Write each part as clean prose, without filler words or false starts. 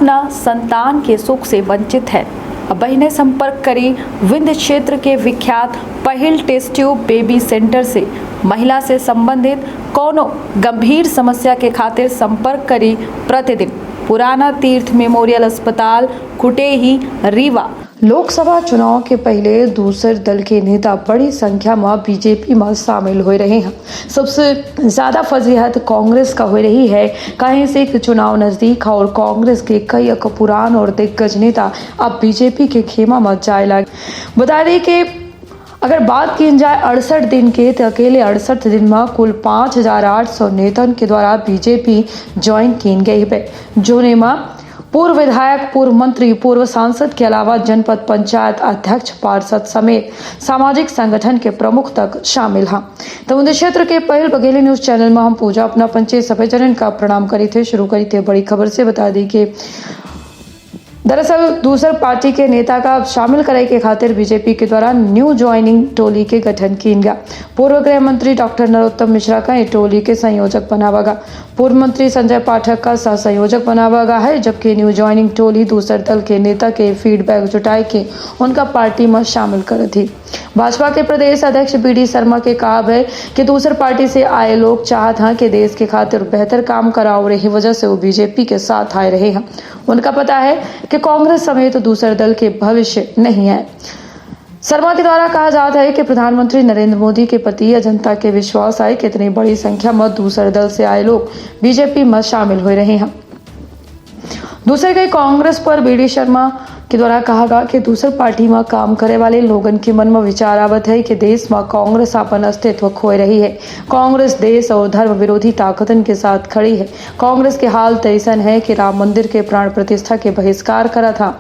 अपना संतान के सुख से वंचित है। अब बहनें संपर्क करी विंध्य क्षेत्र के विख्यात पहिल टेस्ट ट्यूब बेबी सेंटर से। महिला से संबंधित कोनो गंभीर समस्या के खातिर संपर्क करी प्रतिदिन पुराना तीर्थ मेमोरियल अस्पताल कुटेही रीवा। लोकसभा चुनाव के पहले दूसरे दल के नेता बड़ी संख्या में बीजेपी में शामिल हो रहे हैं। सबसे ज्यादा फजीहत कांग्रेस का हो रही है, कहीं से कि चुनाव नजदीक है और कांग्रेस के कई पुरान और दिग्गज नेता अब बीजेपी के खेमा में जाए लगे। बता दें कि अगर बात की जाए 68 दिन के, तो अकेले 68 दिन में कुल 5800 नेतन के द्वारा बीजेपी ज्वाइन की गई है, जो में पूर्व विधायक, पूर्व मंत्री, पूर्व सांसद के अलावा जनपद पंचायत अध्यक्ष, पार्षद समेत सामाजिक संगठन के प्रमुख तक शामिल हैं। तो विंध्य क्षेत्र के पहल बघेली न्यूज चैनल में हम पूजा अपना पंचायत सभा जनन का प्रणाम करी थे। शुरू करी थे बड़ी खबर से। बता दी कि दरअसल दूसर पार्टी के नेता का शामिल करे के खातिर बीजेपी के द्वारा न्यू ज्वाइनिंग टोली के गठन किया गया। पूर्व गृह मंत्री डॉक्टर नरोत्तम मिश्रा का ये टोली के संयोजक बनावा गया। पूर्व मंत्री संजय पाठक का सह संयोजक बनावा गया है, जबकि न्यू ज्वाइनिंग टोली दूसरे दल के नेता के फीडबैक जुटाए के उनका पार्टी में शामिल कर थी। भाजपा के प्रदेश अध्यक्ष बीडी शर्मा के कहा है कि दूसरी पार्टी से आए लोग चाहते हैं कि देश के खातिर बेहतर काम कराओ, रही वजह से वो बीजेपी के साथ आए रहे हैं। उनका पता है कि कांग्रेस समेत दूसरे दल के भविष्य नहीं है। शर्मा के द्वारा कहा जाता है कि प्रधानमंत्री नरेंद्र मोदी के प्रति जनता के विश्वास है कि इतनी बड़ी संख्या में दूसरे दल से आए लोग बीजेपी में शामिल हो रहे हैं। दूसरे कई कांग्रेस पर बीडी शर्मा के द्वारा कहा गया कि दूसरी पार्टी में काम करे वाले लोगन के मन में विचार आवत है कि देश में कांग्रेस अपन अस्तित्व खोए रही है। कांग्रेस देश और धर्म विरोधी ताकतन के साथ खड़ी है। कांग्रेस के हाल ऐसा है कि राम मंदिर के प्राण प्रतिष्ठा के बहिष्कार करा था,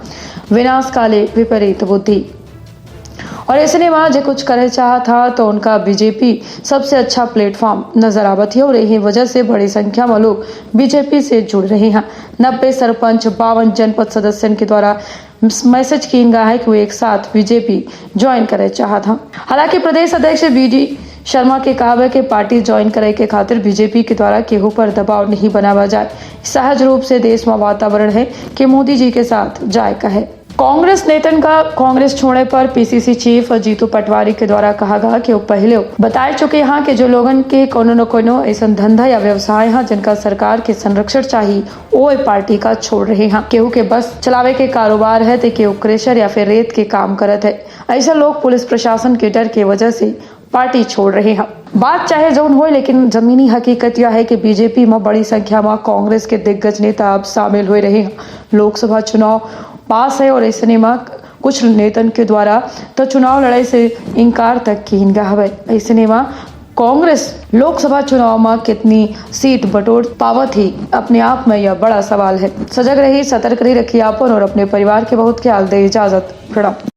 विनाश काले विपरीत बुद्धि, और ऐसे ने वहाँ जो कुछ करे चाहा था तो उनका बीजेपी सबसे अच्छा प्लेटफॉर्म नजर आवत है और यही वजह से बड़ी संख्या में लोग बीजेपी से जुड़ रहे हैं। 90 सरपंच, 52 जनपद सदस्यों के द्वारा मैसेज किया गया है कि वो एक साथ बीजेपी ज्वाइन करे चाहा था। हालांकि प्रदेश अध्यक्ष बीडी शर्मा के कहा है कि पार्टी ज्वाइन करे के खातिर बीजेपी के द्वारा केहू पर दबाव नहीं बनावा जाए। सहज रूप से देश में वातावरण है कि मोदी जी के साथ जाए का है। कांग्रेस नेतन का कांग्रेस छोड़ने पर पीसीसी चीफ जीतू पटवारी के द्वारा कहा गया कि वो पहले बता चुके हैं कि जो लोगन के कोनो न कोनो ऐसा धंधा या व्यवसाय है जिनका सरकार के संरक्षण चाहिए, वो पार्टी का छोड़ रहे हैं। केहू के बस चलावे के कारोबार है तो केहू क्रेशर या फिर रेत के काम करत है। ऐसे लोग पुलिस प्रशासन के डर की वजह से पार्टी छोड़ रहे हैं। बात चाहे जौन हो, लेकिन जमीनी हकीकत यह है कि बीजेपी में बड़ी संख्या में कांग्रेस के दिग्गज नेता अब शामिल हो रहे हैं। लोकसभा चुनाव पास है और ऐसे में कुछ नेतन के द्वारा तो चुनाव लड़ाई से इनकार तक किया गया है। ऐसे में कांग्रेस लोकसभा चुनाव में कितनी सीट बटोर पावत ही अपने आप में यह बड़ा सवाल है। सजग रही, सतर्क रही, रखिए आपन और अपने परिवार के बहुत ख्याल दे। इजाजत, प्रणाम।